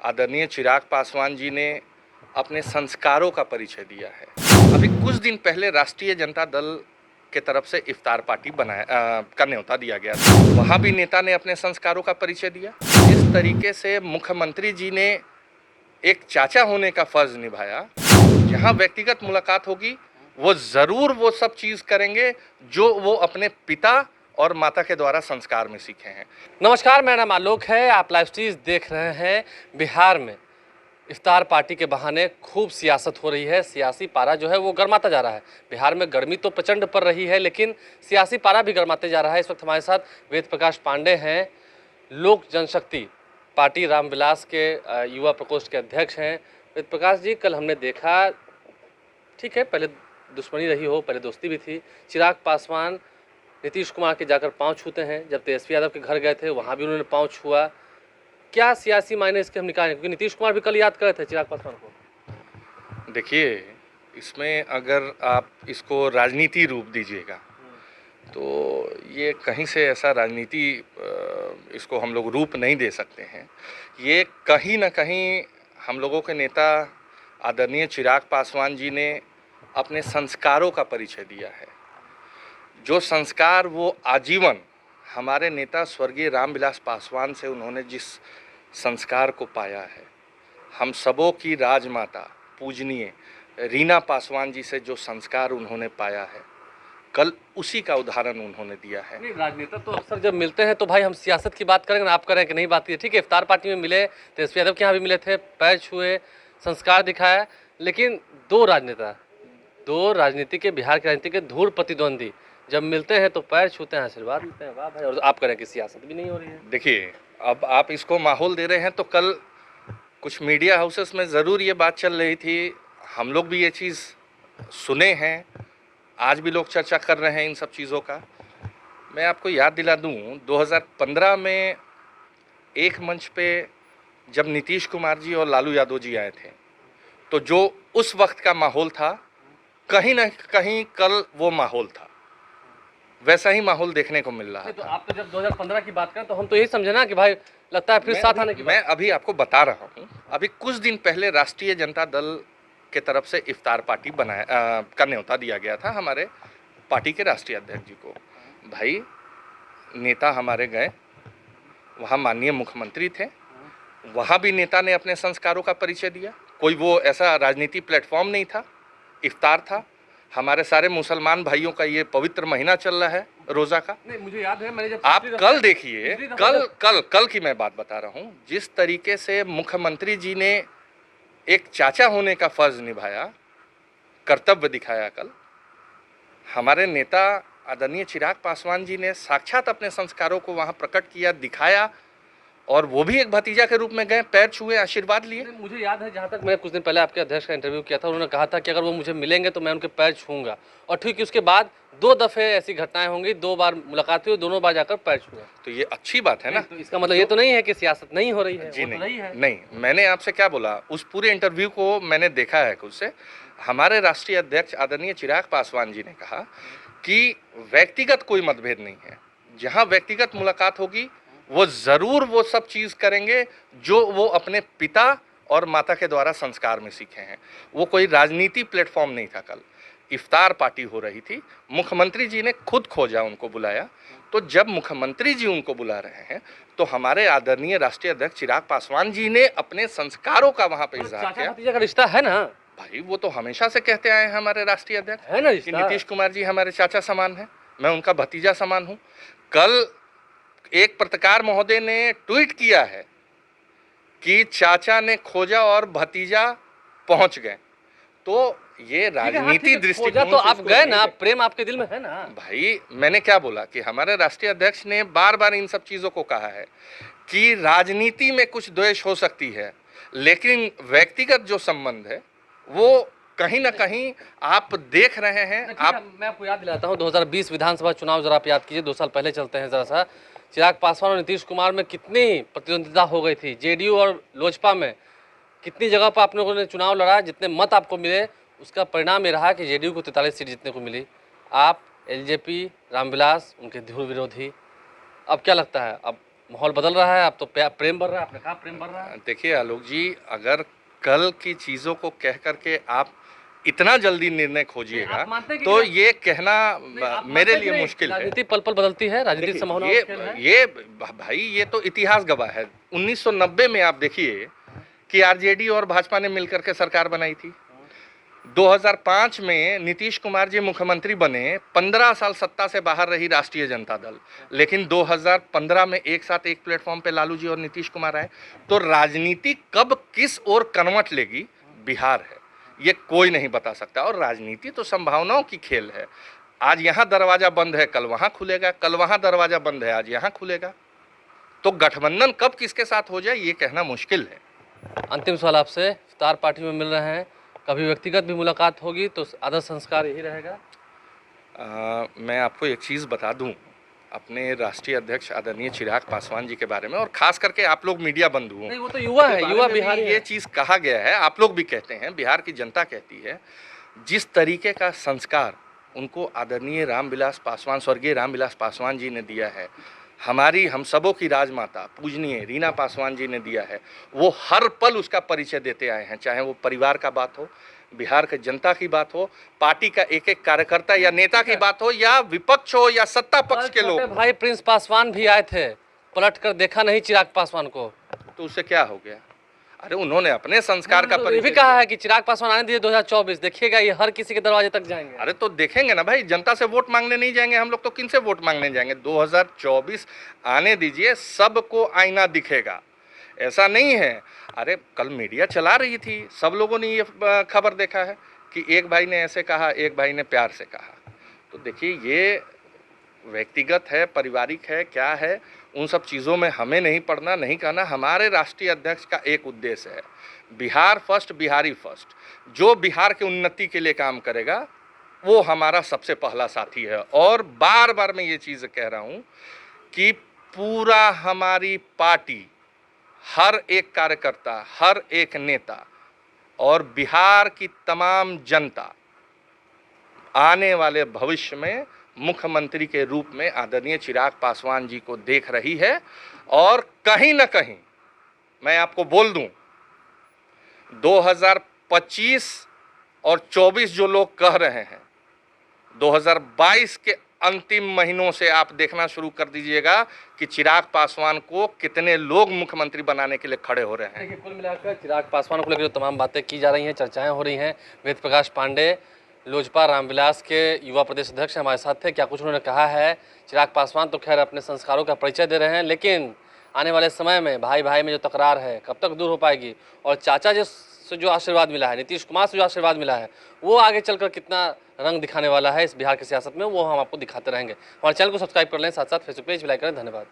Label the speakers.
Speaker 1: आदरणीय चिराग पासवान जी ने अपने संस्कारों का परिचय दिया है। अभी कुछ दिन पहले राष्ट्रीय जनता दल के तरफ से इफ्तार पार्टी का न्योता दिया गया था। वहाँ भी नेता ने अपने संस्कारों का परिचय दिया। जिस तरीके से मुख्यमंत्री जी ने एक चाचा होने का फर्ज निभाया, जहाँ व्यक्तिगत मुलाकात होगी वो ज़रूर वो सब चीज़ करेंगे जो वो अपने पिता और माता के द्वारा संस्कार में सीखे हैं।
Speaker 2: नमस्कार, मेरा नाम आलोक है। आप लाइव स्ट्रीम देख रहे हैं। बिहार में इफ्तार पार्टी के बहाने खूब सियासत हो रही है। सियासी पारा जो है वो गर्माता जा रहा है। बिहार में गर्मी तो प्रचंड पड़ रही है, लेकिन सियासी पारा भी गर्माते जा रहा है। इस वक्त हमारे साथ वेद प्रकाश पांडे हैं, लोक जनशक्ति पार्टी रामविलास के युवा प्रकोष्ठ के अध्यक्ष हैं। वेद प्रकाश जी, कल हमने देखा, ठीक है, पहले दुश्मनी रही हो, पहले दोस्ती भी थी। चिराग पासवान नीतीश कुमार के जाकर पाँव छूते हैं। जब तेजस्वी यादव के घर गए थे वहाँ भी उन्होंने पाँव छुआ। क्या सियासी मायने इसके हम निकालें, क्योंकि नीतीश कुमार भी कल याद करे थे चिराग पासवान को।
Speaker 1: देखिए, इसमें अगर आप इसको राजनीति रूप दीजिएगा तो ये कहीं से ऐसा राजनीति इसको हम लोग रूप नहीं दे सकते हैं। ये कहीं ना कहीं हम लोगों के नेता आदरणीय चिराग पासवान जी ने अपने संस्कारों का परिचय दिया है। जो संस्कार वो आजीवन हमारे नेता स्वर्गीय रामविलास पासवान से उन्होंने जिस संस्कार को पाया है, हम सबों की राजमाता पूजनीय रीना पासवान जी से जो संस्कार उन्होंने पाया है, कल उसी का उदाहरण उन्होंने दिया है।
Speaker 2: नहीं, राजनेता तो अक्सर जब मिलते हैं तो भाई हम सियासत की बात करेंगे ना, आप करें कि नहीं बात की। ठीक है, इफ्तार पार्टी में मिले, तेजस्वी यादव के यहाँ भी मिले थे, पैर छुए, संस्कार दिखाया, लेकिन दो राजनीति के, बिहार की राजनीति के धूल प्रतिद्वंदी जब मिलते हैं तो पैर छूते हैं, आशीर्वाद मिलते हैं। वाह भाई, और आप करें कि सियासत भी नहीं हो रही है।
Speaker 1: देखिए, अब आप इसको माहौल दे रहे हैं तो कल कुछ मीडिया हाउसेस में ज़रूर ये बात चल रही थी, हम लोग भी ये चीज़ सुने हैं, आज भी लोग चर्चा कर रहे हैं इन सब चीज़ों का। मैं आपको याद दिला दूं, 2015 में एक मंच पे जब नीतीश कुमार जी और लालू यादव जी आए थे, तो जो उस वक्त का माहौल था, कहीं ना कहीं कल वो माहौल था, वैसा ही माहौल देखने को मिल रहा
Speaker 2: तो
Speaker 1: था।
Speaker 2: आप तो जब 2015 की बात करें तो हम तो यही समझे ना कि भाई लगता है फिर साथ आने की
Speaker 1: मैं अभी आपको बता रहा हूँ, अभी कुछ दिन पहले राष्ट्रीय जनता दल के तरफ से इफ्तार पार्टी का न्योता दिया गया था हमारे पार्टी के राष्ट्रीय अध्यक्ष जी को। भाई, नेता हमारे गए, वहाँ माननीय मुख्यमंत्री थे, वहाँ भी नेता ने अपने संस्कारों का परिचय दिया। कोई वो ऐसा राजनीति प्लेटफॉर्म नहीं था, इफ्तार था। हमारे सारे मुसलमान भाइयों का ये पवित्र महीना चल रहा है रोज़ा का।
Speaker 2: नहीं, मुझे याद है, मैंने जब
Speaker 1: आप कल देखिए, कल की मैं बात बता रहा हूँ, जिस तरीके से मुख्यमंत्री जी ने एक चाचा होने का फर्ज निभाया, कर्तव्य दिखाया, कल हमारे नेता आदरणीय चिराग पासवान जी ने साक्षात अपने संस्कारों को वहाँ प्रकट किया, दिखाया, और वो भी एक भतीजा के रूप में गए, पैर छुए, आशीर्वाद लिए।
Speaker 2: मुझे याद है, जहाँ तक मैं कुछ दिन पहले आपके अध्यक्ष का इंटरव्यू किया था, उन्होंने कहा था कि अगर वो मुझे मिलेंगे तो मैं उनके पैर छूंगा, और ठीक उसके बाद 2 दफ़े ऐसी घटनाएं होंगी, 2 बार मुलाकात हुई, दोनों बार जाकर पैर छुए।
Speaker 1: तो ये अच्छी बात है ना।
Speaker 2: तो इसका मतलब ये तो नहीं है कि सियासत नहीं हो रही है।
Speaker 1: जी
Speaker 2: नहीं,
Speaker 1: नहीं, मैंने आपसे क्या बोला, उस पूरे इंटरव्यू को मैंने देखा है खुद से। हमारे राष्ट्रीय अध्यक्ष आदरणीय चिराग पासवान जी ने कहा कि व्यक्तिगत कोई मतभेद नहीं है, जहाँ व्यक्तिगत मुलाकात होगी वो ज़रूर वो सब चीज़ करेंगे जो वो अपने पिता और माता के द्वारा संस्कार में सीखे हैं। वो कोई राजनीति प्लेटफॉर्म नहीं था। कल इफ्तार पार्टी हो रही थी, मुख्यमंत्री जी ने खुद खोजा, उनको बुलाया। तो जब मुख्यमंत्री जी उनको बुला रहे हैं तो हमारे आदरणीय राष्ट्रीय अध्यक्ष चिराग पासवान जी ने अपने संस्कारों का वहाँ पे इजहार किया।
Speaker 2: भतीजा का रिश्ता है ना
Speaker 1: भाई, वो तो हमेशा से कहते आए हैं हमारे राष्ट्रीय अध्यक्ष,
Speaker 2: है ना,
Speaker 1: कि नीतीश कुमार जी हमारे चाचा समान हैं, मैं उनका भतीजा समान हूँ। कल एक पत्रकार महोदय ने ट्वीट किया है कि चाचा ने खोजा और भतीजा पहुंच गए। तो ये राजनीति दृष्टिकोण
Speaker 2: तो आप गए ना, प्रेम आपके दिल में है ना।
Speaker 1: भाई, मैंने क्या बोला कि हमारे राष्ट्रीय अध्यक्ष ने बार बार इन सब चीज़ों को कहा है कि राजनीति में कुछ द्वेष हो सकती है, लेकिन व्यक्तिगत जो संबंध है वो कहीं ना कहीं आप देख रहे हैं।
Speaker 2: मैं आपको याद दिलाता हूँ, 2020 विधानसभा चुनाव जरा आप याद कीजिए, 2 साल पहले चलते हैं जरा सा। चिराग पासवान और नीतीश कुमार में कितनी प्रतिद्वंदिता हो गई थी, जेडीयू और लोजपा में कितनी जगह पर आप लोगों ने चुनाव लड़ा, जितने मत आपको मिले उसका परिणाम ये रहा कि जेडीयू को 43 सीट जीतने को मिली। आप एलजेपी, रामविलास, उनके धुर विरोधी। अब क्या लगता है, अब माहौल बदल रहा है, अब तो प्रेम बढ़ रहा है, आपने कहा प्रेम बढ़ रहा है।
Speaker 1: देखिए आलोक जी, अगर कल की चीज़ों को कह करके आप इतना जल्दी निर्णय खोजिएगा
Speaker 2: आप मानते हैं कि
Speaker 1: तो ये कहना
Speaker 2: आप
Speaker 1: मेरे
Speaker 2: मानते हैं कि
Speaker 1: लिए
Speaker 2: नहीं,
Speaker 1: मुश्किल है।
Speaker 2: राजनीति पल पल बदलती है, राजनीतिक
Speaker 1: देखिए,
Speaker 2: संभावनाओं का खेल है।
Speaker 1: ये भाई ये तो इतिहास गवाह है। 1990 में आप देखिए कि आरजेडी और भाजपा ने मिलकर के सरकार बनाई थी। 2005 में नीतीश कुमार जी मुख्यमंत्री बने, 15 साल सत्ता से बाहर रही राष्ट्रीय जनता दल, लेकिन 2015 में एक साथ एक प्लेटफॉर्म पे लालू जी और नीतीश कुमार आए। तो राजनीति कब किस ओर कन्वर्ट लेगी, बिहार है, ये कोई नहीं बता सकता। और राजनीति तो संभावनाओं की खेल है। आज यहाँ दरवाजा बंद है, कल वहाँ खुलेगा, कल वहाँ दरवाजा बंद है, आज यहाँ खुलेगा। तो गठबंधन कब किसके साथ हो जाए ये कहना मुश्किल है।
Speaker 2: अंतिम सवाल आपसे, इफ्तार पार्टी में मिल रहे हैं, कभी व्यक्तिगत भी मुलाकात होगी तो आदर संस्कार यही रहेगा?
Speaker 1: मैं आपको एक चीज़ बता दूं अपने राष्ट्रीय अध्यक्ष आदरणीय चिराग पासवान जी के बारे में, और खास करके आप लोग मीडिया बंधुओं,
Speaker 2: नहीं वो तो युवा है, युवा बिहारी
Speaker 1: ये चीज़ कहा गया है, आप लोग भी कहते हैं, बिहार की जनता कहती है, जिस तरीके का संस्कार उनको आदरणीय रामविलास पासवान, स्वर्गीय रामविलास पासवान जी ने दिया है, हमारी हम सबों की राजमाता पूजनीय रीना पासवान जी ने दिया है, वो हर पल उसका परिचय देते आए हैं। चाहे वो परिवार का बात हो, बिहार के जनता की बात हो, पार्टी का एक एक कार्यकर्ता या नेता की बात हो, या विपक्ष हो या सत्ता पक्ष के लोग।
Speaker 2: भाई प्रिंस पासवान भी आए थे, पलट कर देखा नहीं चिराग पासवान को,
Speaker 1: तो उससे क्या हो गया? अरे उन्होंने अपने संस्कार का
Speaker 2: ये भी
Speaker 1: परिचय
Speaker 2: कहा है कि चिराग पासवान आने दिए 2024, देखिएगा ये हर किसी के दरवाजे तक जाएंगे।
Speaker 1: अरे तो देखेंगे ना भाई, जनता से वोट मांगने नहीं जाएंगे हम लोग, तो किन से वोट मांगने जाएंगे? 2024 आने दीजिए, सबको आईना दिखेगा, ऐसा नहीं है। अरे कल मीडिया चला रही थी, सब लोगों ने ये खबर देखा है कि एक भाई ने ऐसे कहा, एक भाई ने प्यार से कहा। तो देखिए ये व्यक्तिगत है, पारिवारिक है, क्या है, उन सब चीज़ों में हमें नहीं पढ़ना, नहीं कहना। हमारे राष्ट्रीय अध्यक्ष का एक उद्देश्य है, बिहार फर्स्ट, बिहारी फर्स्ट। जो बिहार की उन्नति के लिए काम करेगा वो हमारा सबसे पहला साथी है। और बार बार मैं ये चीज़ कह रहा हूँ कि पूरा हमारी पार्टी, हर एक कार्यकर्ता, हर एक नेता और बिहार की तमाम जनता आने वाले भविष्य में मुख्यमंत्री के रूप में आदरणीय चिराग पासवान जी को देख रही है। और कहीं ना कहीं मैं आपको बोल दूं, 2025 और 24 जो लोग कह रहे हैं, 2022 के अंतिम महीनों से आप देखना शुरू कर दीजिएगा कि चिराग पासवान को कितने लोग मुख्यमंत्री बनाने के लिए खड़े हो रहे हैं।
Speaker 2: देखिए कुल मिलाकर चिराग पासवान को लेकर जो तमाम बातें की जा रही हैं, चर्चाएं हो रही हैं, वेद प्रकाश पांडे लोजपा रामविलास के युवा प्रदेश अध्यक्ष हमारे साथ थे। क्या कुछ उन्होंने कहा है? चिराग पासवान तो खैर अपने संस्कारों का परिचय दे रहे हैं, लेकिन आने वाले समय में भाई भाई में जो तकरार है कब तक दूर हो पाएगी, और चाचा जी से जो आशीर्वाद मिला है, नीतीश कुमार से जो आशीर्वाद मिला है, वो आगे चलकर कितना रंग दिखाने वाला है इस बिहार की सियासत में, वो हम आपको दिखाते रहेंगे। हमारे चैनल को सब्सक्राइब कर लें, साथ साथ फेसबुक पेज भी लाइक करें। धन्यवाद।